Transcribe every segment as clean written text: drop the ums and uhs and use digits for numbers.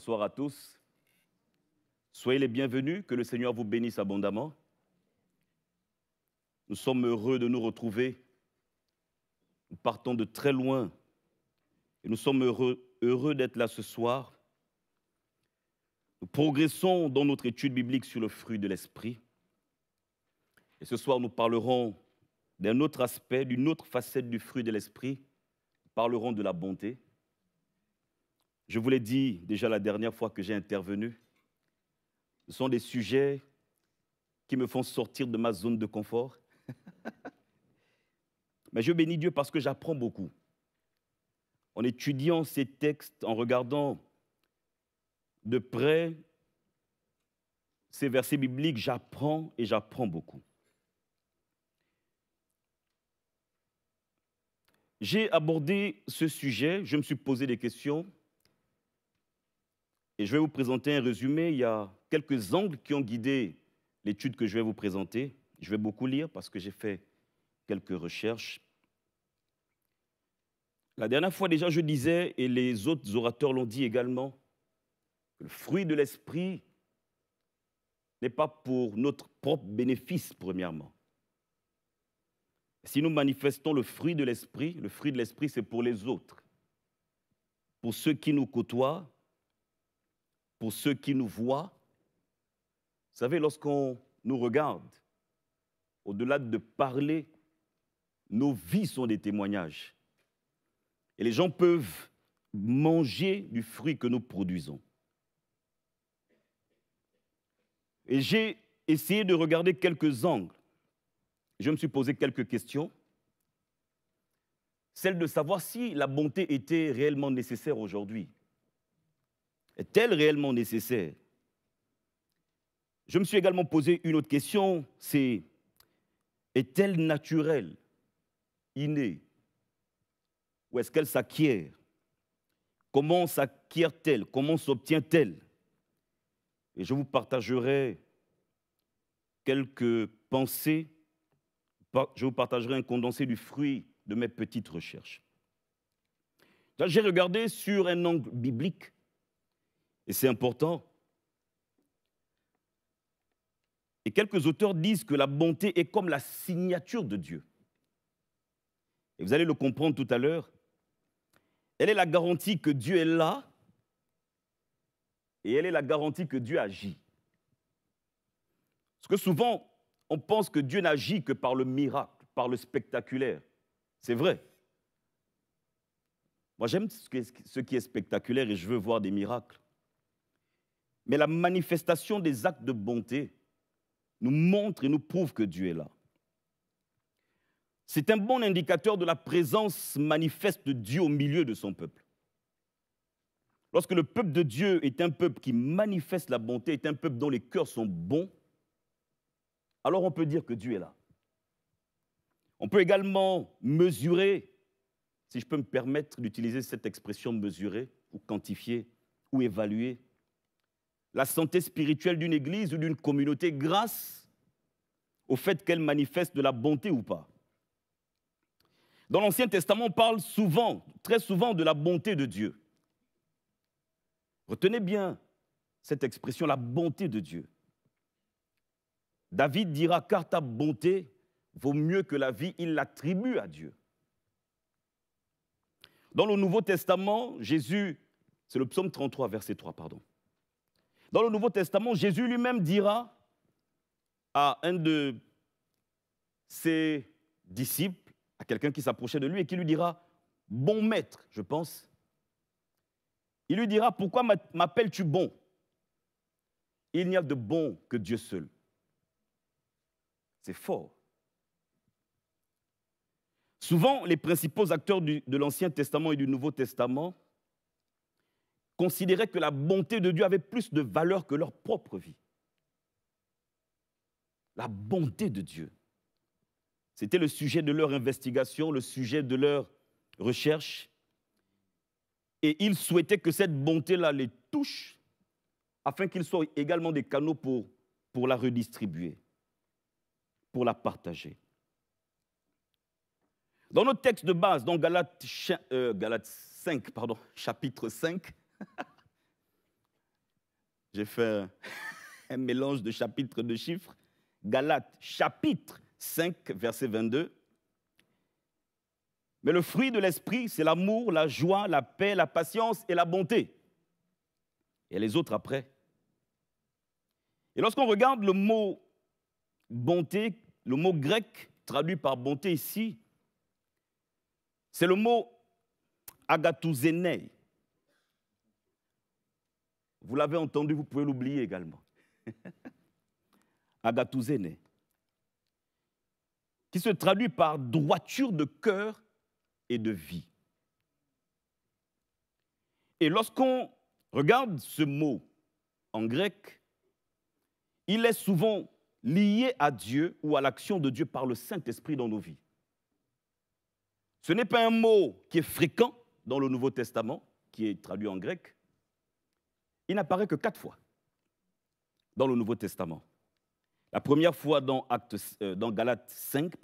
Bonsoir à tous. Soyez les bienvenus, que le Seigneur vous bénisse abondamment. Nous sommes heureux de nous retrouver. Nous partons de très loin et nous sommes heureux d'être là ce soir. Nous progressons dans notre étude biblique sur le fruit de l'esprit. Et ce soir, nous parlerons d'un autre aspect, d'une autre facette du fruit de l'esprit. Nous parlerons de la bonté. Je vous l'ai dit déjà la dernière fois que j'ai intervenu. Ce sont des sujets qui me font sortir de ma zone de confort. Mais je bénis Dieu parce que j'apprends beaucoup. En étudiant ces textes, en regardant de près ces versets bibliques, j'apprends et j'apprends beaucoup. J'ai abordé ce sujet, je me suis posé des questions et je vais vous présenter un résumé. Il y a quelques angles qui ont guidé l'étude que je vais vous présenter. Je vais beaucoup lire parce que j'ai fait quelques recherches. La dernière fois déjà, je disais, et les autres orateurs l'ont dit également, que le fruit de l'esprit n'est pas pour notre propre bénéfice, premièrement. Si nous manifestons le fruit de l'esprit, c'est pour les autres, pour ceux qui nous côtoient, pour ceux qui nous voient. Vous savez, lorsqu'on nous regarde, au-delà de parler, nos vies sont des témoignages. Et les gens peuvent manger du fruit que nous produisons. Et j'ai essayé de regarder quelques angles. Je me suis posé quelques questions. Celle de savoir si la bonté était réellement nécessaire aujourd'hui. Est-elle réellement nécessaire? Je me suis également posé une autre question, c'est est-elle naturelle, innée, ou est-ce qu'elle s'acquiert? Comment s'acquiert-elle? Comment s'obtient-elle? Et je vous partagerai quelques pensées, je vous partagerai un condensé du fruit de mes petites recherches. J'ai regardé sur un angle biblique, et c'est important. Et quelques auteurs disent que la bonté est comme la signature de Dieu. Et vous allez le comprendre tout à l'heure. Elle est la garantie que Dieu est là et elle est la garantie que Dieu agit. Parce que souvent, on pense que Dieu n'agit que par le miracle, par le spectaculaire. C'est vrai. Moi, j'aime ce qui est spectaculaire et je veux voir des miracles. Mais la manifestation des actes de bonté nous montre et nous prouve que Dieu est là. C'est un bon indicateur de la présence manifeste de Dieu au milieu de son peuple. Lorsque le peuple de Dieu est un peuple qui manifeste la bonté, est un peuple dont les cœurs sont bons, alors on peut dire que Dieu est là. On peut également mesurer, si je peux me permettre d'utiliser cette expression mesurer, ou quantifier, ou évaluer, la santé spirituelle d'une église ou d'une communauté grâce au fait qu'elle manifeste de la bonté ou pas. Dans l'Ancien Testament, on parle souvent, très souvent de la bonté de Dieu. Retenez bien cette expression, la bonté de Dieu. David dira, car ta bonté vaut mieux que la vie, il l'attribue à Dieu. Dans le Nouveau Testament, Jésus, c'est le psaume 33, verset 3, pardon. Dans le Nouveau Testament, Jésus lui-même dira à un de ses disciples, à quelqu'un qui s'approchait de lui et qui lui dira « Bon maître », je pense. Il lui dira « Pourquoi m'appelles-tu bon ?» Il n'y a de bon que Dieu seul. C'est fort. Souvent, les principaux acteurs de l'Ancien Testament et du Nouveau Testament considéraient que la bonté de Dieu avait plus de valeur que leur propre vie. La bonté de Dieu. C'était le sujet de leur investigation, le sujet de leur recherche. Et ils souhaitaient que cette bonté-là les touche, afin qu'ils soient également des canaux pour la redistribuer, pour la partager. Dans notre texte de base, dans Galates 5, chapitre 5, J'ai fait un mélange de chapitres de chiffres. Galates, chapitre 5, verset 22. Mais le fruit de l'esprit, c'est l'amour, la joie, la paix, la patience et la bonté. Et les autres après. Et lorsqu'on regarde le mot bonté, le mot grec traduit par bonté ici, c'est le mot agathouséné. Vous l'avez entendu, vous pouvez l'oublier également. Agathouséné. Qui se traduit par droiture de cœur et de vie. Et lorsqu'on regarde ce mot en grec, il est souvent lié à Dieu ou à l'action de Dieu par le Saint-Esprit dans nos vies. Ce n'est pas un mot qui est fréquent dans le Nouveau Testament, qui est traduit en grec. Il n'apparaît que 4 fois dans le Nouveau Testament. La première fois dans Galates 5,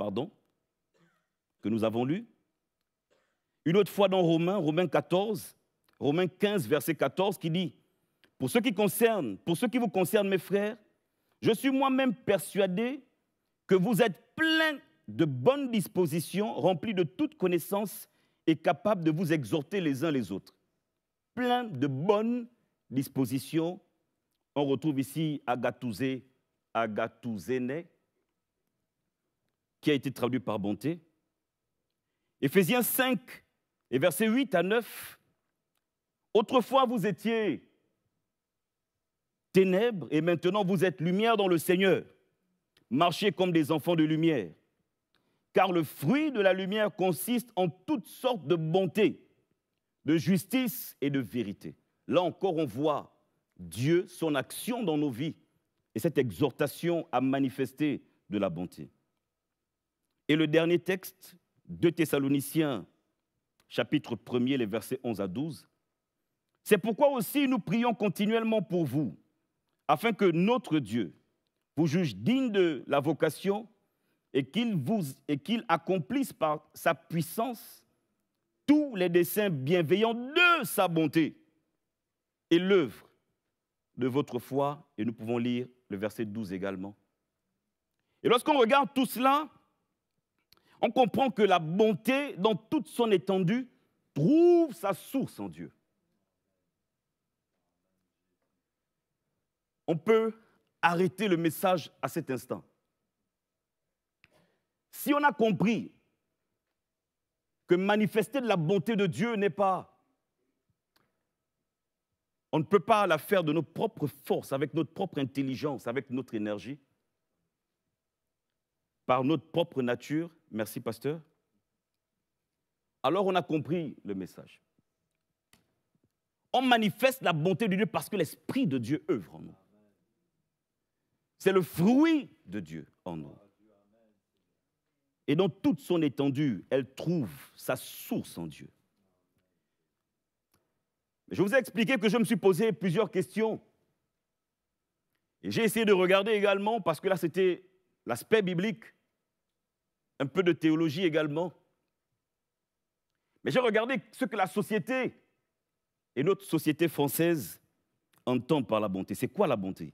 que nous avons lu. Une autre fois dans Romains 14, Romains 15, verset 14, qui dit « Pour ce qui vous concerne, mes frères, je suis moi-même persuadé que vous êtes pleins de bonnes dispositions, remplis de toute connaissance et capables de vous exhorter les uns les autres. » Plein de bonnes dispositions. On retrouve ici agathouséné, qui a été traduit par bonté. Éphésiens 5, et versets 8 à 9. Autrefois, vous étiez ténèbres et maintenant vous êtes lumière dans le Seigneur. Marchez comme des enfants de lumière. Car le fruit de la lumière consiste en toutes sortes de bonté, de justice et de vérité. Là encore, on voit Dieu, son action dans nos vies et cette exhortation à manifester de la bonté. Et le dernier texte, 2 Thessaloniciens, chapitre 1er, les versets 11 à 12. C'est pourquoi aussi nous prions continuellement pour vous, afin que notre Dieu vous juge digne de la vocation et qu'il accomplisse par sa puissance tous les desseins bienveillants de sa bonté et l'œuvre de votre foi. Et nous pouvons lire le verset 12 également. Et lorsqu'on regarde tout cela, on comprend que la bonté, dans toute son étendue, trouve sa source en Dieu. On peut arrêter le message à cet instant. Si on a compris que manifester de la bonté de Dieu n'est pas... On ne peut pas la faire de nos propres forces, avec notre propre intelligence, avec notre énergie, par notre propre nature. Merci, pasteur. Alors on a compris le message. On manifeste la bonté de Dieu parce que l'Esprit de Dieu œuvre en nous. C'est le fruit de Dieu en nous. Et dans toute son étendue, elle trouve sa source en Dieu. Je vous ai expliqué que je me suis posé plusieurs questions. Et j'ai essayé de regarder également, parce que là c'était l'aspect biblique, un peu de théologie également. Mais j'ai regardé ce que la société, et notre société française, entend par la bonté. C'est quoi la bonté?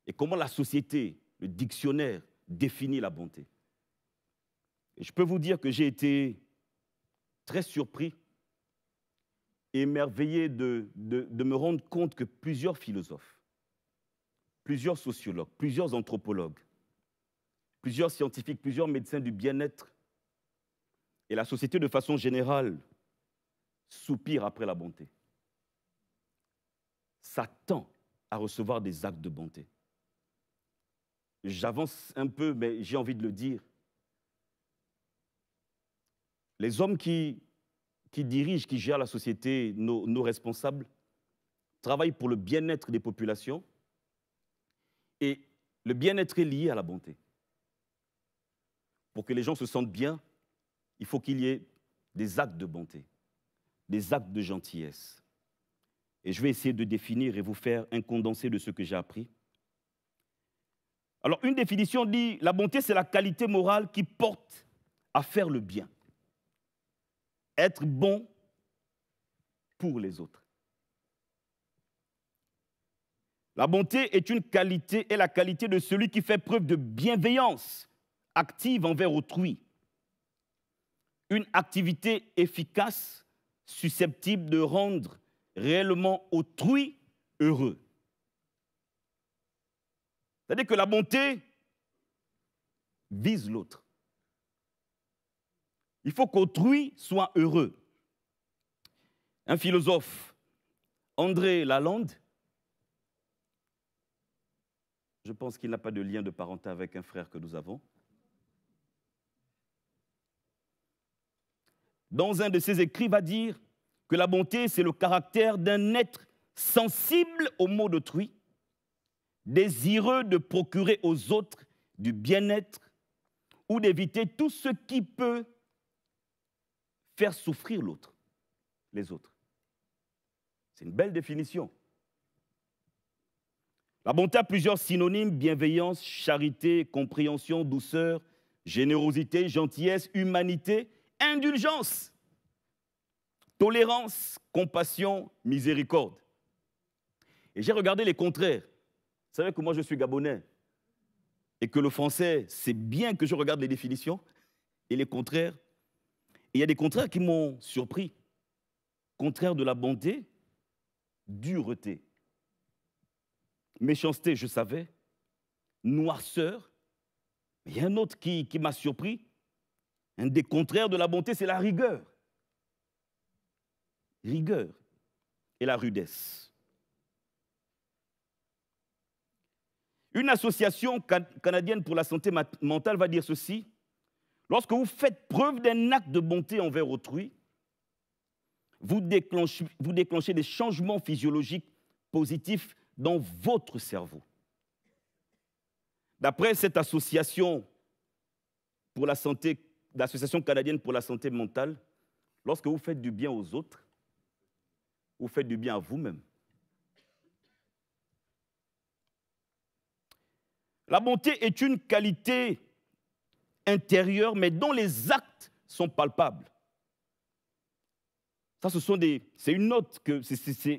Et comment la société, le dictionnaire, définit la bonté? Et je peux vous dire que j'ai été très surpris et émerveillé de me rendre compte que plusieurs philosophes, plusieurs sociologues, plusieurs anthropologues, plusieurs scientifiques, plusieurs médecins du bien-être et la société de façon générale soupirent après la bonté. S'attend à recevoir des actes de bonté. J'avance un peu, mais j'ai envie de le dire. Les hommes qui dirigent, qui gèrent la société, nos responsables, travaillent pour le bien-être des populations et le bien-être est lié à la bonté. Pour que les gens se sentent bien, il faut qu'il y ait des actes de bonté, des actes de gentillesse. Et je vais essayer de définir et vous faire un condensé de ce que j'ai appris. Alors, une définition dit, la bonté, c'est la qualité morale qui porte à faire le bien. Être bon pour les autres. La bonté est une qualité, est la qualité de celui qui fait preuve de bienveillance active envers autrui. Une activité efficace, susceptible de rendre réellement autrui heureux. C'est-à-dire que la bonté vise l'autre. Il faut qu'autrui soit heureux. Un philosophe, André Lalande, je pense qu'il n'a pas de lien de parenté avec un frère que nous avons. Dans un de ses écrits, va dire que la bonté, c'est le caractère d'un être sensible aux maux d'autrui, désireux de procurer aux autres du bien-être ou d'éviter tout ce qui peut faire souffrir l'autre, les autres. C'est une belle définition. La bonté a plusieurs synonymes: bienveillance, charité, compréhension, douceur, générosité, gentillesse, humanité, indulgence, tolérance, compassion, miséricorde. Et j'ai regardé les contraires. Vous savez que moi je suis gabonais et que le français, c'est bien que je regarde les définitions et les contraires. Et il y a des contraires qui m'ont surpris. Contraire de la bonté, dureté. Méchanceté, je savais. Noirceur. Mais il y a un autre qui m'a surpris. Un des contraires de la bonté, c'est la rigueur. Rigueur et la rudesse. Une association canadienne pour la santé mentale va dire ceci: lorsque vous faites preuve d'un acte de bonté envers autrui, vous déclenchez des changements physiologiques positifs dans votre cerveau. D'après cette association pour la santé, l'Association canadienne pour la santé mentale, lorsque vous faites du bien aux autres, vous faites du bien à vous-même. La bonté est une qualité intérieure, mais dont les actes sont palpables. Ça, c'est une note, c'est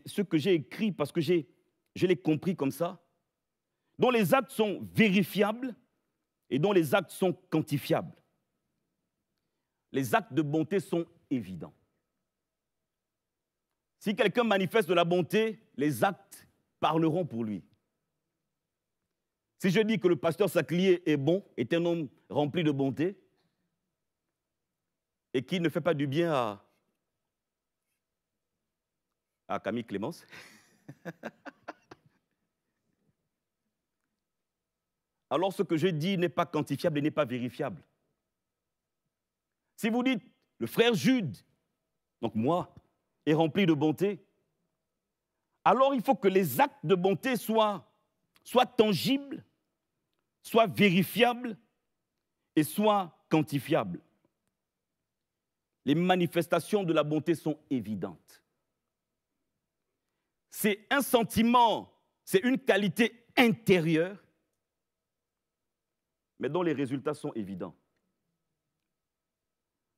ce que j'ai écrit parce que je l'ai compris comme ça, dont les actes sont vérifiables et dont les actes sont quantifiables. Les actes de bonté sont évidents. Si quelqu'un manifeste de la bonté, les actes parleront pour lui. Si je dis que le pasteur Saklié est bon, est un homme rempli de bonté, et qu'il ne fait pas du bien à Camille Clémence, alors ce que je dis n'est pas quantifiable et n'est pas vérifiable. Si vous dites, le frère Jude, donc moi, est rempli de bonté, alors il faut que les actes de bonté soient tangibles, soient vérifiables et soient quantifiables. Les manifestations de la bonté sont évidentes. C'est un sentiment, c'est une qualité intérieure, mais dont les résultats sont évidents,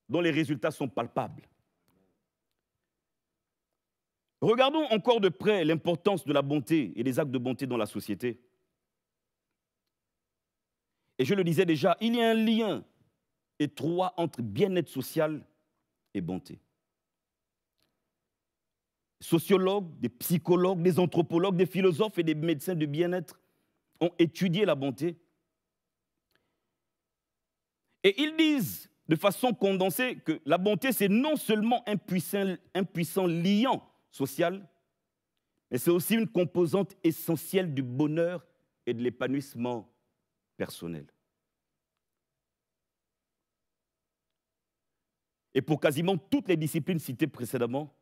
dont les résultats sont palpables. Regardons encore de près l'importance de la bonté et des actes de bonté dans la société. Et je le disais déjà, il y a un lien étroit entre bien-être social et bonté. Sociologues, des psychologues, des anthropologues, des philosophes et des médecins de bien-être ont étudié la bonté. Et ils disent de façon condensée que la bonté, c'est non seulement un puissant liant social, mais c'est aussi une composante essentielle du bonheur et de l'épanouissement personnel. Et pour quasiment toutes les disciplines citées précédemment,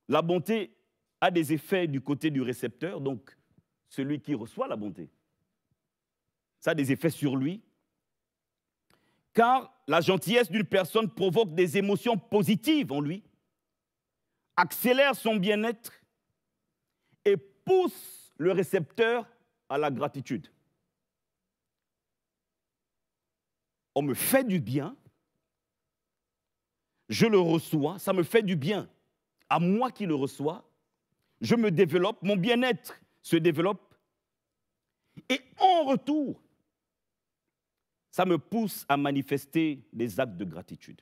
la bonté a des effets du côté du récepteur, donc celui qui reçoit la bonté. Ça a des effets sur lui, car la gentillesse d'une personne provoque des émotions positives en lui, accélère son bien-être et pousse le récepteur à la gratitude. On me fait du bien, je le reçois, ça me fait du bien à moi qui le reçois, je me développe, mon bien-être se développe Et en retour, ça me pousse à manifester des actes de gratitude.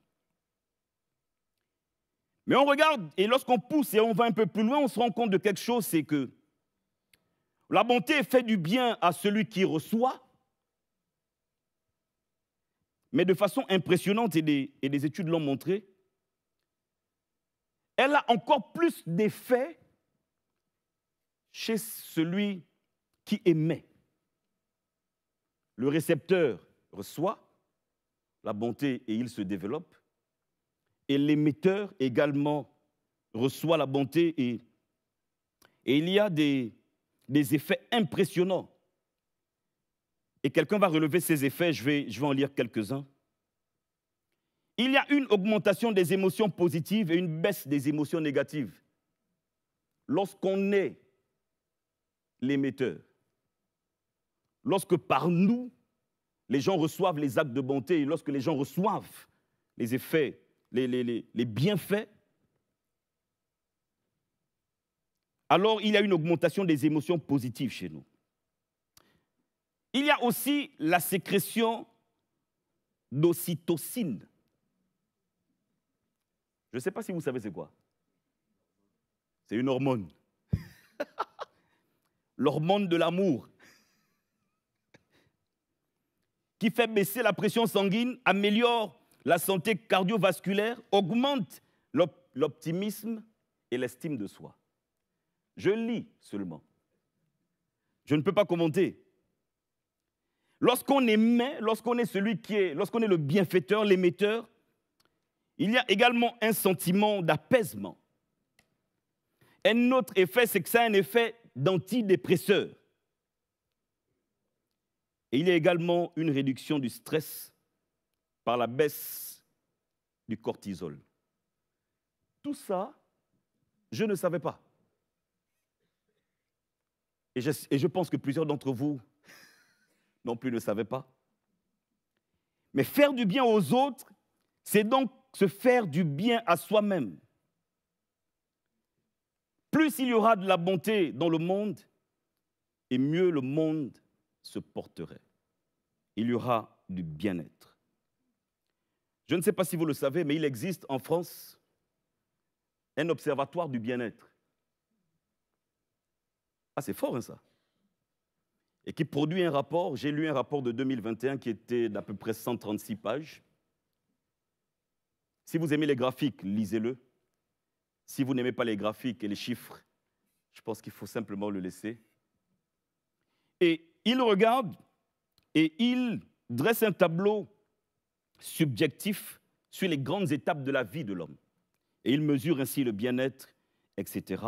Mais on regarde, et lorsqu'on pousse et on va un peu plus loin, on se rend compte de quelque chose, c'est que la bonté fait du bien à celui qui reçoit, mais de façon impressionnante, et des études l'ont montré, elle a encore plus d'effet chez celui qui émet. Le récepteur reçoit la bonté et il se développe, et l'émetteur également reçoit la bonté et il y a des effets impressionnants. Et quelqu'un va relever ces effets, je vais en lire quelques-uns. Il y a une augmentation des émotions positives et une baisse des émotions négatives lorsqu'on est l'émetteur. Lorsque par nous, les gens reçoivent les actes de bonté, et lorsque les gens reçoivent les effets, les bienfaits, alors il y a une augmentation des émotions positives chez nous. Il y a aussi la sécrétion d'ocytocine. Je ne sais pas si vous savez c'est quoi. C'est une hormone. L'hormone de l'amour, qui fait baisser la pression sanguine, améliore la santé cardiovasculaire, augmente l'optimisme et l'estime de soi. Je lis seulement. Je ne peux pas commenter. Lorsqu'on émet, lorsqu'on est lorsqu'on est le bienfaiteur, l'émetteur, il y a également un sentiment d'apaisement. Un autre effet, c'est que ça a un effet d'antidépresseur. Et il y a également une réduction du stress par la baisse du cortisol. Tout ça, je ne savais pas. Et je pense que plusieurs d'entre vous non plus ne savaient pas. Mais faire du bien aux autres, c'est donc se faire du bien à soi-même. Plus il y aura de la bonté dans le monde, et mieux le monde se porterait. Il y aura du bien-être. Je ne sais pas si vous le savez, mais il existe en France un observatoire du bien-être. Ah, c'est fort, hein, ça. Et qui produit un rapport, j'ai lu un rapport de 2021 qui était d'à peu près 136 pages. Si vous aimez les graphiques, lisez-le. Si vous n'aimez pas les graphiques et les chiffres, je pense qu'il faut simplement le laisser. Et il regarde et il dresse un tableau subjectif sur les grandes étapes de la vie de l'homme. Et il mesure ainsi le bien-être, etc.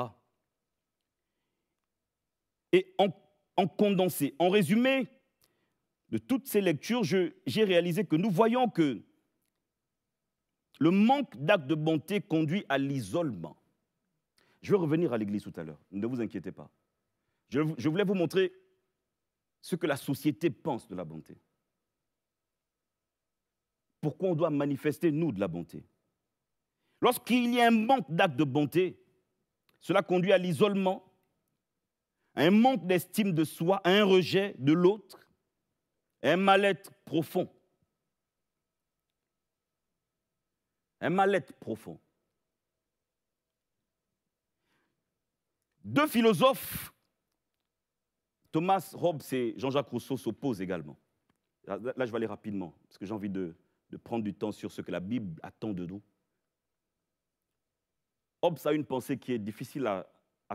Et en condensé, en résumé de toutes ces lectures, j'ai réalisé que nous voyons que le manque d'actes de bonté conduit à l'isolement. Je vais revenir à l'église tout à l'heure, ne vous inquiétez pas. Je voulais vous montrer ce que la société pense de la bonté. Pourquoi on doit manifester, nous, de la bonté? Lorsqu'il y a un manque d'actes de bonté, cela conduit à l'isolement, à un manque d'estime de soi, à un rejet de l'autre, à un mal-être profond. Un mal-être profond. Deux philosophes, Thomas Hobbes et Jean-Jacques Rousseau, s'opposent également. Là, je vais aller rapidement, parce que j'ai envie de prendre du temps sur ce que la Bible attend de nous. Hobbes a une pensée qui est difficile à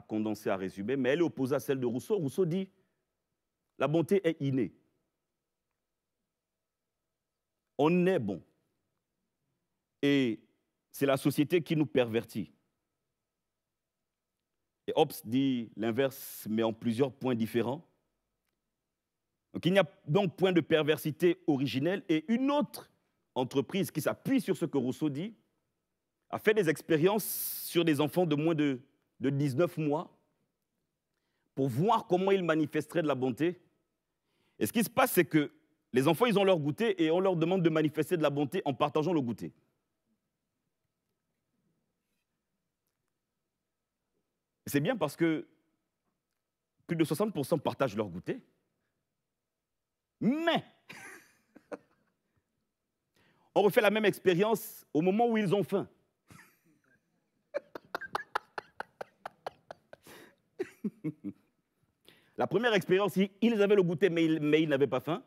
condenser, à résumer, mais elle est opposée à celle de Rousseau. Rousseau dit « la bonté est innée ». On est bon. Et c'est la société qui nous pervertit. Et Hobbes dit l'inverse, mais en plusieurs points différents. Donc il n'y a donc point de perversité originelle. Et une autre entreprise qui s'appuie sur ce que Rousseau dit a fait des expériences sur des enfants de moins de 19 mois pour voir comment ils manifesteraient de la bonté. Et ce qui se passe, c'est que les enfants, ils ont leur goûter et on leur demande de manifester de la bonté en partageant le goûter. C'est bien parce que plus de 60% partagent leur goûter. Mais on refait la même expérience au moment où ils ont faim. La première expérience, ils avaient le goûter, mais ils n'avaient pas faim.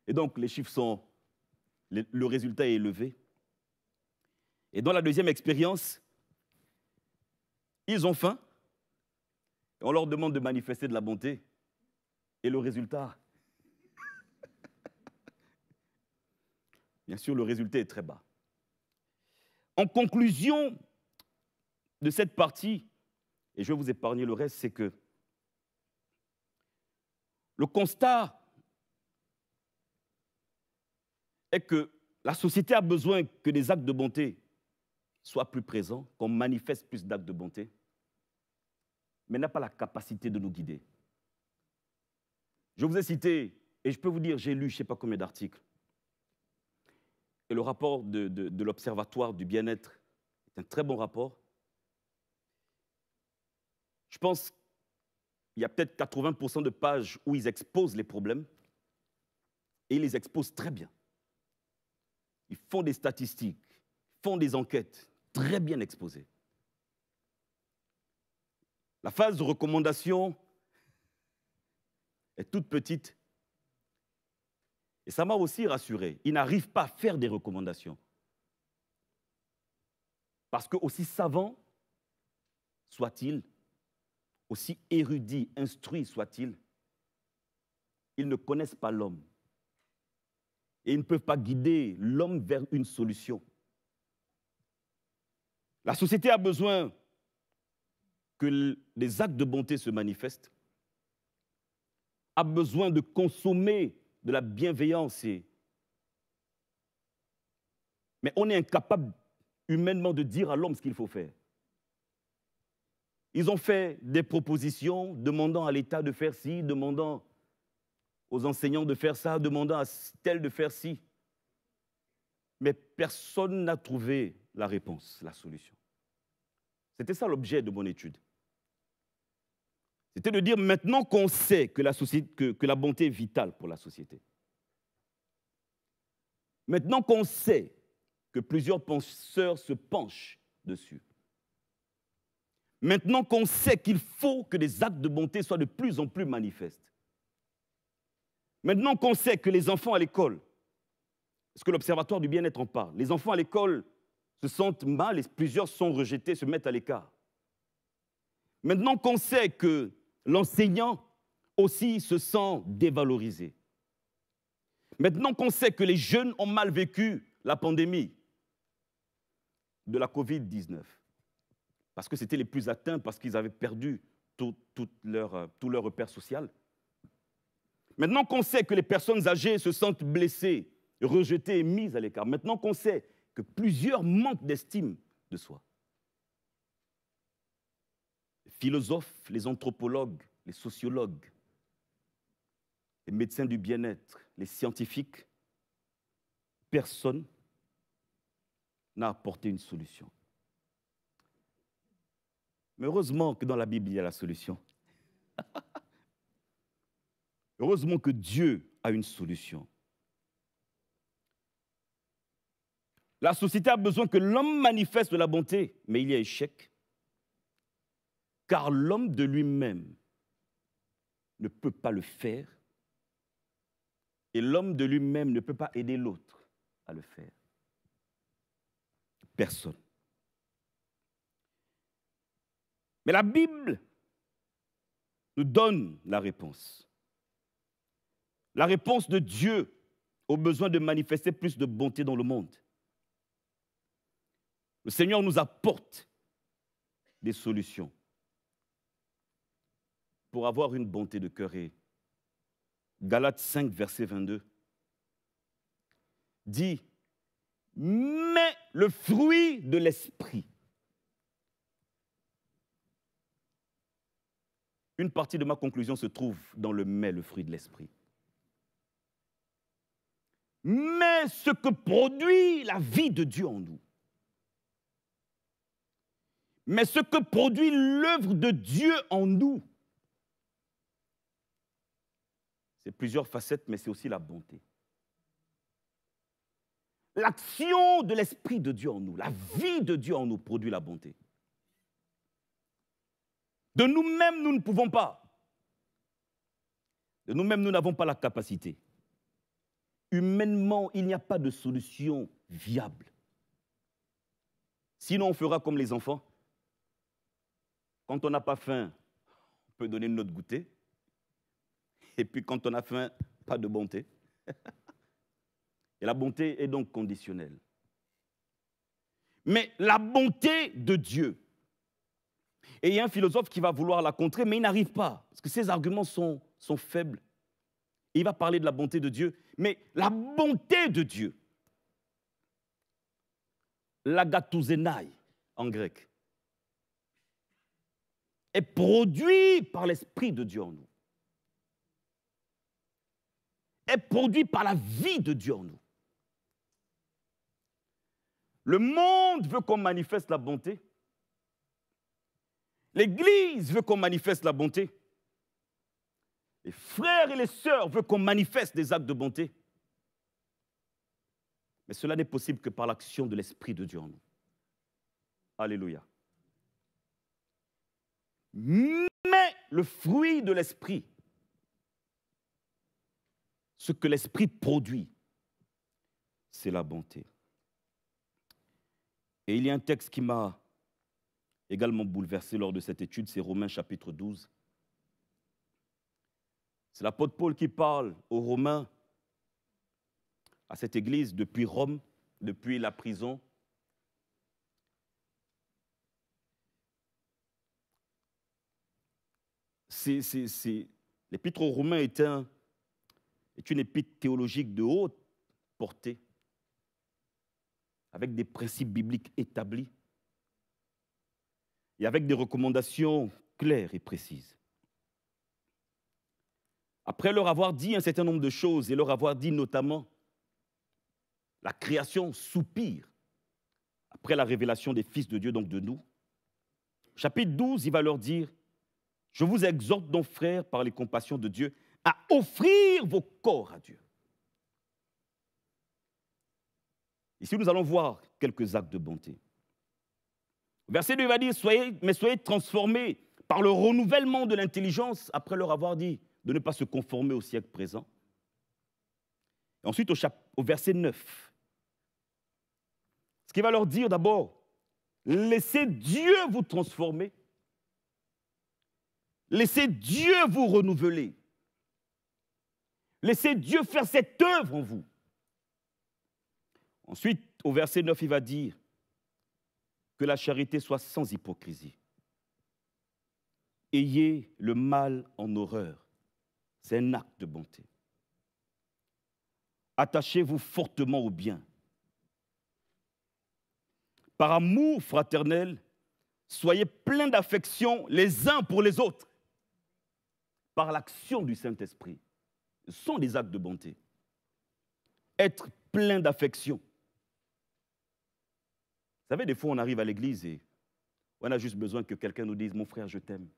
Et donc, les chiffres sont... Le résultat est élevé. Et dans la deuxième expérience, ils ont faim. Et on leur demande de manifester de la bonté. Et le résultat... Bien sûr, le résultat est très bas. En conclusion de cette partie, et je vais vous épargner le reste, c'est que le constat est que la société a besoin que des actes de bonté soient plus présents, qu'on manifeste plus d'actes de bonté, mais n'a pas la capacité de nous guider. Je vous ai cité, et je peux vous dire, j'ai lu je ne sais pas combien d'articles, et le rapport de l'Observatoire du bien-être est un très bon rapport. Je pense qu'il y a peut-être 80% de pages où ils exposent les problèmes, et ils les exposent très bien. Ils font des statistiques, font des enquêtes très bien exposées. La phase de recommandation est toute petite. Et ça m'a aussi rassuré. Ils n'arrivent pas à faire des recommandations. Parce que aussi savants soient-ils, aussi érudits, instruits soient-ils, ils ne connaissent pas l'homme. Et ils ne peuvent pas guider l'homme vers une solution. La société a besoin que les actes de bonté se manifestent, a besoin de consommer de la bienveillance. Mais on est incapable humainement de dire à l'homme ce qu'il faut faire. Ils ont fait des propositions demandant à l'État de faire ci, demandant aux enseignants de faire ça, demandant à tel de faire ci. Mais personne n'a trouvé la réponse, la solution. C'était ça l'objet de mon étude. C'était de dire maintenant qu'on sait que la bonté est vitale pour la société. Maintenant qu'on sait que plusieurs penseurs se penchent dessus. Maintenant qu'on sait qu'il faut que les actes de bonté soient de plus en plus manifestes. Maintenant qu'on sait que les enfants à l'école, parce que l'Observatoire du bien-être en parle, les enfants à l'école se sentent mal et plusieurs sont rejetés, se mettent à l'écart. Maintenant qu'on sait que l'enseignant aussi se sent dévalorisé. Maintenant qu'on sait que les jeunes ont mal vécu la pandémie de la Covid-19, parce que c'était les plus atteints, parce qu'ils avaient perdu tout leur repère social. Maintenant qu'on sait que les personnes âgées se sentent blessées, rejetées et mises à l'écart. Maintenant qu'on sait que plusieurs manquent d'estime de soi. Les philosophes, les anthropologues, les sociologues, les médecins du bien-être, les scientifiques, personne n'a apporté une solution. Mais heureusement que dans la Bible, il y a la solution. Heureusement que Dieu a une solution. La société a besoin que l'homme manifeste de la bonté, mais il y a échec, car l'homme de lui-même ne peut pas le faire, et l'homme de lui-même ne peut pas aider l'autre à le faire. Personne. Mais la Bible nous donne la réponse. La réponse de Dieu au besoin de manifester plus de bonté dans le monde. Le Seigneur nous apporte des solutions pour avoir une bonté de cœur. Et Galates 5, verset 22 dit « Mais le fruit de l'esprit ». Une partie de ma conclusion se trouve dans le « mais », le fruit de l'esprit. Mais ce que produit la vie de Dieu en nous, mais ce que produit l'œuvre de Dieu en nous, C'est plusieurs facettes, mais c'est aussi la bonté. L'action de l'Esprit de Dieu en nous, la vie de Dieu en nous produit la bonté. De nous-mêmes, nous ne pouvons pas. De nous-mêmes, nous n'avons pas la capacité. Humainement, il n'y a pas de solution viable. Sinon, on fera comme les enfants. Quand on n'a pas faim, on peut donner notre goûter. Et puis quand on a faim, pas de bonté. Et la bonté est donc conditionnelle. Mais la bonté de Dieu, et il y a un philosophe qui va vouloir la contrer, mais il n'arrive pas, parce que ses arguments sont faibles. Et il va parler de la bonté de Dieu, mais la bonté de Dieu, l'agatouzenai en grec, est produite par l'Esprit de Dieu en nous. Est produite par la vie de Dieu en nous. Le monde veut qu'on manifeste la bonté. L'Église veut qu'on manifeste la bonté. Les frères et les sœurs veulent qu'on manifeste des actes de bonté. Mais cela n'est possible que par l'action de l'Esprit de Dieu en nous. Alléluia. Mais le fruit de l'Esprit, ce que l'Esprit produit, c'est la bonté. Et il y a un texte qui m'a également bouleversé lors de cette étude, c'est Romains chapitre 12. C'est l'apôtre Paul qui parle aux Romains, à cette église depuis Rome, depuis la prison. L'épître aux Romains est une épître théologique de haute portée, avec des principes bibliques établis et avec des recommandations claires et précises. Après leur avoir dit un certain nombre de choses et leur avoir dit notamment la création soupire après la révélation des fils de Dieu, donc de nous, chapitre 12, il va leur dire « Je vous exhorte donc, frères, par les compassions de Dieu, à offrir vos corps à Dieu. » Ici, nous allons voir quelques actes de bonté. Verset 2, il va dire, soyez transformés par le renouvellement de l'intelligence, après leur avoir dit de ne pas se conformer au siècle présent. Et ensuite, au verset 9, ce qu'il va leur dire d'abord, laissez Dieu vous transformer, laissez Dieu vous renouveler, laissez Dieu faire cette œuvre en vous. Ensuite, au verset 9, il va dire que la charité soit sans hypocrisie. Ayez le mal en horreur. C'est un acte de bonté. Attachez-vous fortement au bien. Par amour fraternel, soyez pleins d'affection les uns pour les autres. Par l'action du Saint-Esprit. Ce sont des actes de bonté. Être plein d'affection. Vous savez, des fois, on arrive à l'église et on a juste besoin que quelqu'un nous dise « Mon frère, je t'aime. »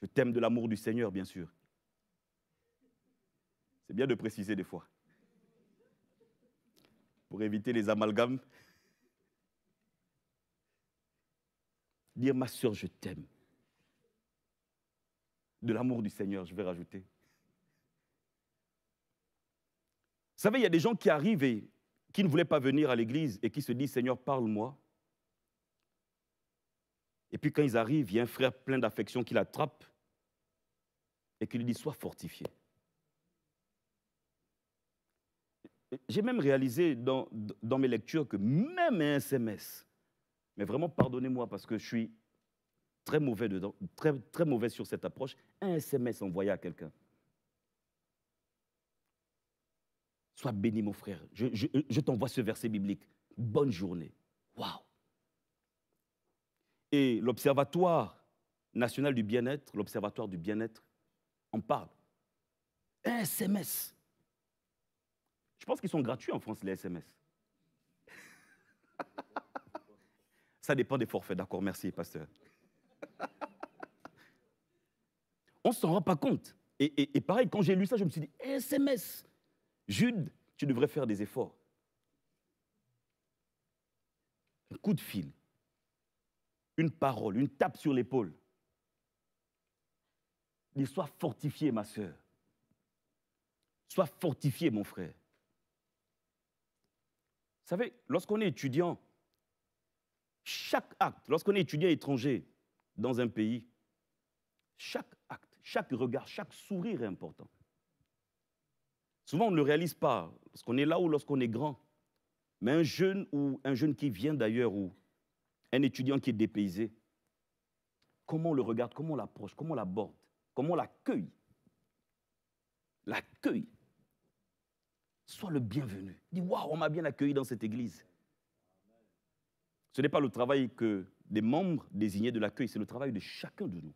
Je t'aime de l'amour du Seigneur, bien sûr. C'est bien de préciser des fois. Pour éviter les amalgames. Dire « Ma sœur, je t'aime. » De l'amour du Seigneur, je vais rajouter. Vous savez, il y a des gens qui arrivent et qui ne voulaient pas venir à l'église et qui se disent « Seigneur, parle-moi ». Et puis quand ils arrivent, il y a un frère plein d'affection qui l'attrape et qui lui dit « Sois fortifié ». J'ai même réalisé dans mes lectures que même un SMS, mais vraiment pardonnez-moi parce que je suis très mauvais dedans, très mauvais sur cette approche, un SMS envoyé à quelqu'un. Sois béni, mon frère. Je t'envoie ce verset biblique. Bonne journée. Waouh! Et l'Observatoire national du bien-être, l'Observatoire du bien-être, en parle. Un SMS. Je pense qu'ils sont gratuits en France, les SMS. Ça dépend des forfaits. D'accord, merci, pasteur. On ne s'en rend pas compte. Et pareil, quand j'ai lu ça, je me suis dit, SMS, Jude, tu devrais faire des efforts. Un coup de fil, une parole, une tape sur l'épaule. Dis, sois fortifié, ma sœur. Sois fortifié, mon frère. Vous savez, lorsqu'on est étudiant, chaque acte, lorsqu'on est étudiant étranger dans un pays, chaque acte, chaque regard, chaque sourire est important. Souvent, on ne le réalise pas lorsqu'on est là ou lorsqu'on est grand. Mais un jeune qui vient d'ailleurs ou un étudiant qui est dépaysé, comment on le regarde, comment on l'approche, comment on l'aborde, comment on l'accueille. L'accueil. Sois le bienvenu. Dis, waouh, on m'a bien accueilli dans cette église. Ce n'est pas le travail que des membres désignés de l'accueil, c'est le travail de chacun de nous.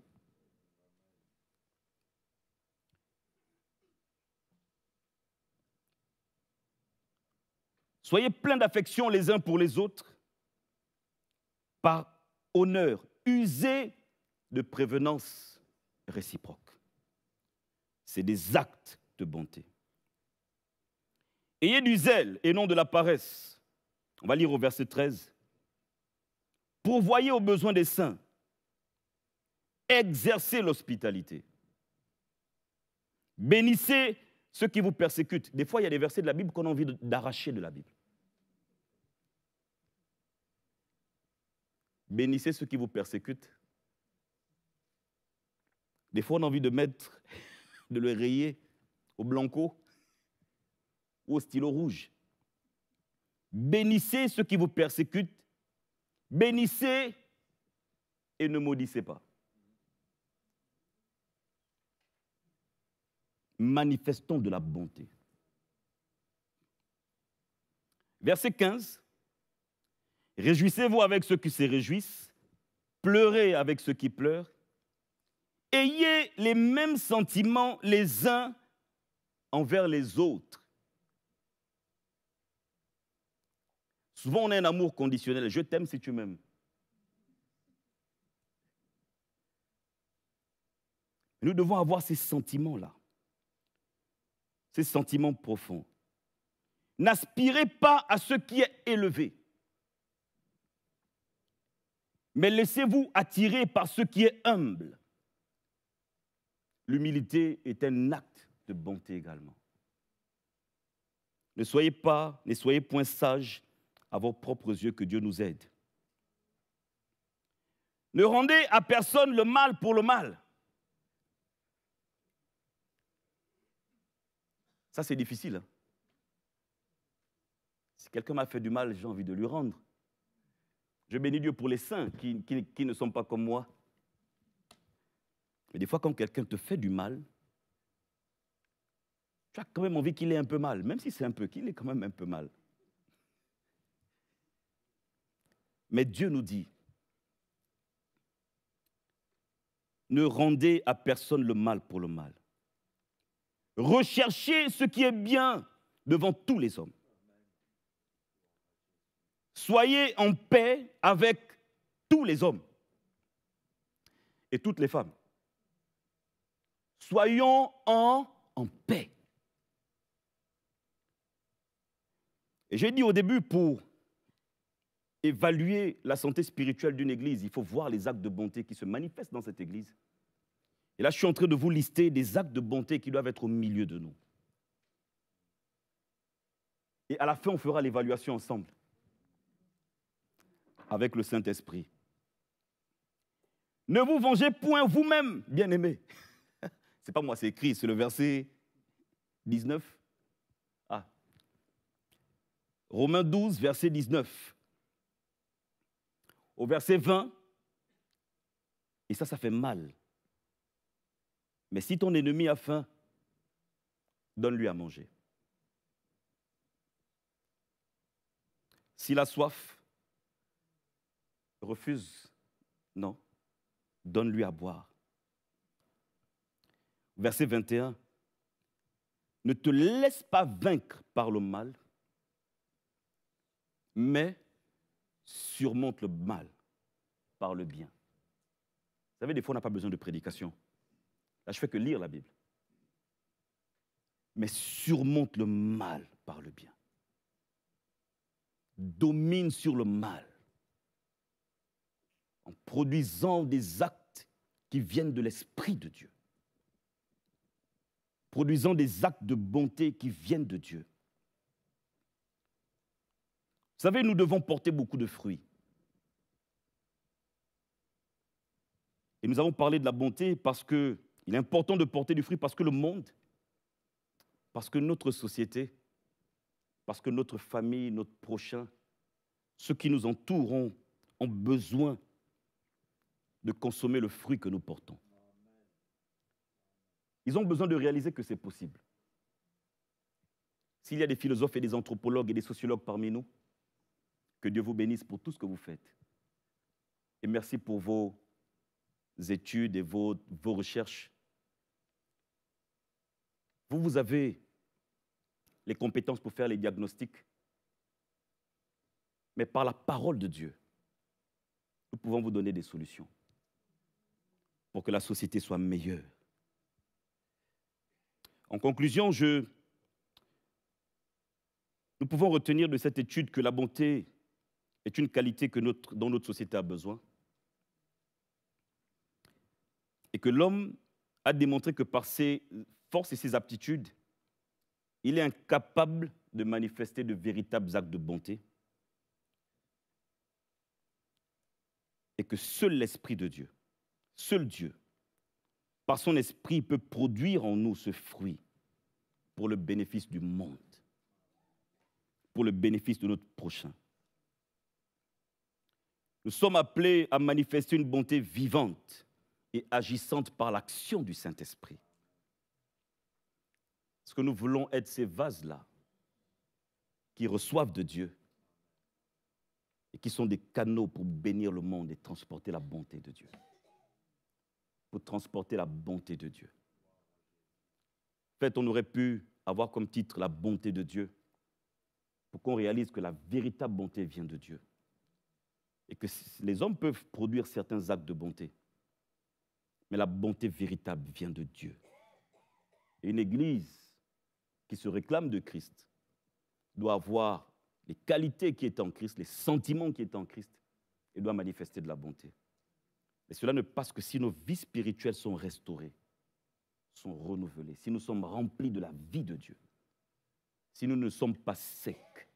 Soyez pleins d'affection les uns pour les autres, par honneur, usez de prévenance réciproque. C'est des actes de bonté. Ayez du zèle et non de la paresse. On va lire au verset 13. Pourvoyez aux besoins des saints. Exercez l'hospitalité. Bénissez ceux qui vous persécutent. Des fois, il y a des versets de la Bible qu'on a envie d'arracher de la Bible. Bénissez ceux qui vous persécutent. Des fois, on a envie de le rayer au blanco ou au stylo rouge. Bénissez ceux qui vous persécutent. Bénissez et ne maudissez pas. Manifestons de la bonté. Verset 15. Réjouissez-vous avec ceux qui se réjouissent, pleurez avec ceux qui pleurent, ayez les mêmes sentiments les uns envers les autres. Souvent, on a un amour conditionnel. Je t'aime si tu m'aimes. Nous devons avoir ces sentiments-là, ces sentiments profonds. N'aspirez pas à ce qui est élevé, mais laissez-vous attirer par ce qui est humble. L'humilité est un acte de bonté également. Ne soyez point sages à vos propres yeux, que Dieu nous aide. Ne rendez à personne le mal pour le mal. Ça, c'est difficile. Hein? Si quelqu'un m'a fait du mal, j'ai envie de lui rendre. Je bénis Dieu pour les saints qui ne sont pas comme moi. Mais des fois, quand quelqu'un te fait du mal, tu as quand même envie qu'il ait un peu mal, même si c'est un peu, qu'il ait quand même un peu mal. Mais Dieu nous dit, ne rendez à personne le mal pour le mal. Recherchez ce qui est bien devant tous les hommes. Soyez en paix avec tous les hommes et toutes les femmes. Soyons en paix. Et j'ai dit au début, pour évaluer la santé spirituelle d'une église, il faut voir les actes de bonté qui se manifestent dans cette église. Et là, je suis en train de vous lister des actes de bonté qui doivent être au milieu de nous. Et à la fin, on fera l'évaluation ensemble, avec le Saint-Esprit. Ne vous vengez point vous-même, bien-aimés. Ce n'est pas moi, c'est écrit, c'est le verset 19. Ah. Romains 12, verset 19. Au verset 20, et ça fait mal. Mais si ton ennemi a faim, donne-lui à manger. S'il a soif, refuse, non, donne-lui à boire. Verset 21, ne te laisse pas vaincre par le mal, mais surmonte le mal par le bien. Vous savez, des fois, on n'a pas besoin de prédication. Là, je ne fais que lire la Bible. mais surmonte le mal par le bien. Domine sur le mal en produisant des actes qui viennent de l'Esprit de Dieu. Produisant des actes de bonté qui viennent de Dieu. Vous savez, nous devons porter beaucoup de fruits. Et nous avons parlé de la bonté parce qu'il est important de porter du fruit, parce que le monde, parce que notre société, parce que notre famille, notre prochain, ceux qui nous entourent ont besoin de consommer le fruit que nous portons. Ils ont besoin de réaliser que c'est possible. S'il y a des philosophes et des anthropologues et des sociologues parmi nous, que Dieu vous bénisse pour tout ce que vous faites. Et merci pour vos études et vos recherches. Vous avez les compétences pour faire les diagnostics. Mais par la parole de Dieu, nous pouvons vous donner des solutions pour que la société soit meilleure. En conclusion, nous pouvons retenir de cette étude que la bonté est une qualité dont notre société a besoin. Et que l'homme a démontré que par ses forces et ses aptitudes, il est incapable de manifester de véritables actes de bonté. Et que seul l'Esprit de Dieu, seul Dieu, par son esprit, peut produire en nous ce fruit pour le bénéfice du monde, pour le bénéfice de notre prochain. Nous sommes appelés à manifester une bonté vivante et agissante par l'action du Saint-Esprit. Est-ce que nous voulons être ces vases-là qui reçoivent de Dieu et qui sont des canaux pour bénir le monde et transporter la bonté de Dieu? Pour transporter la bonté de Dieu. En fait, on aurait pu avoir comme titre la bonté de Dieu pour qu'on réalise que la véritable bonté vient de Dieu. Et que les hommes peuvent produire certains actes de bonté, mais la bonté véritable vient de Dieu. Et une église qui se réclame de Christ doit avoir les qualités qui étaient en Christ, les sentiments qui étaient en Christ, et doit manifester de la bonté. Et cela ne passe que si nos vies spirituelles sont restaurées, sont renouvelées, si nous sommes remplis de la vie de Dieu, si nous ne sommes pas secs,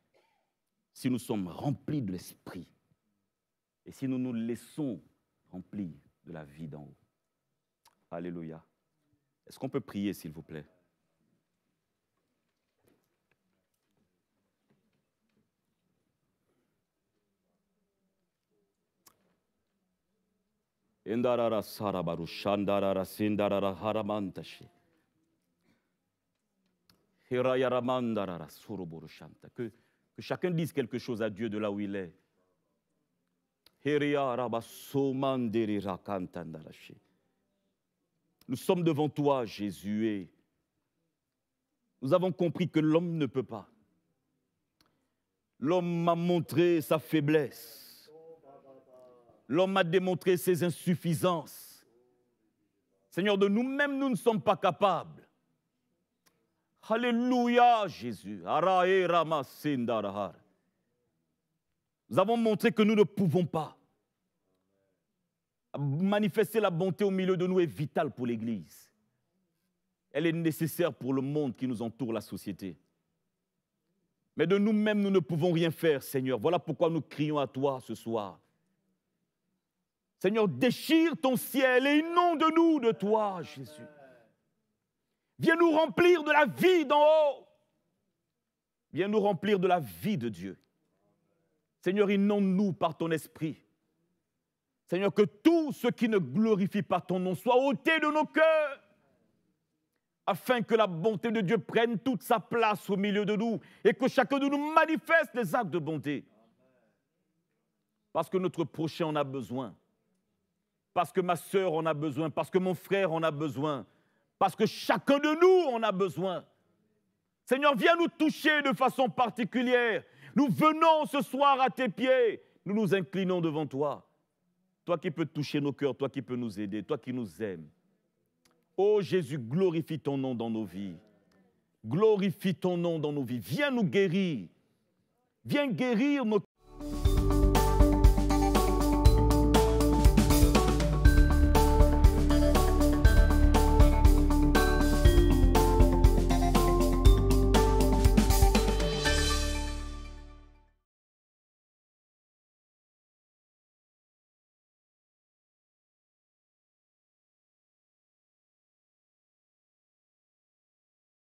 si nous sommes remplis de l'Esprit, et si nous nous laissons remplir de la vie d'en haut. Alléluia. Est-ce qu'on peut prier, s'il vous plaît? Que chacun dise quelque chose à Dieu de là où il est. Nous sommes devant toi, Jésus, et nous avons compris que l'homme ne peut pas. L'homme m'a montré sa faiblesse. L'homme a démontré ses insuffisances. Seigneur, de nous-mêmes, nous ne sommes pas capables. Alléluia, Jésus. Nous avons montré que nous ne pouvons pas. Manifester la bonté au milieu de nous est vital pour l'Église. Elle est nécessaire pour le monde qui nous entoure, la société. Mais de nous-mêmes, nous ne pouvons rien faire, Seigneur. Voilà pourquoi nous crions à toi ce soir. Seigneur, déchire ton ciel et inonde nous de toi, Jésus. Viens nous remplir de la vie d'en haut. Viens nous remplir de la vie de Dieu. Seigneur, inonde-nous par ton esprit. Seigneur, que tout ce qui ne glorifie pas ton nom soit ôté de nos cœurs, afin que la bonté de Dieu prenne toute sa place au milieu de nous et que chacun de nous manifeste des actes de bonté. Parce que notre prochain en a besoin. Parce que ma sœur en a besoin. Parce que mon frère en a besoin. Parce que chacun de nous en a besoin. Seigneur, viens nous toucher de façon particulière. Nous venons ce soir à tes pieds. Nous nous inclinons devant toi. Toi qui peux toucher nos cœurs, toi qui peux nous aider, toi qui nous aimes. Oh Jésus, glorifie ton nom dans nos vies. Glorifie ton nom dans nos vies. Viens nous guérir. Viens guérir nos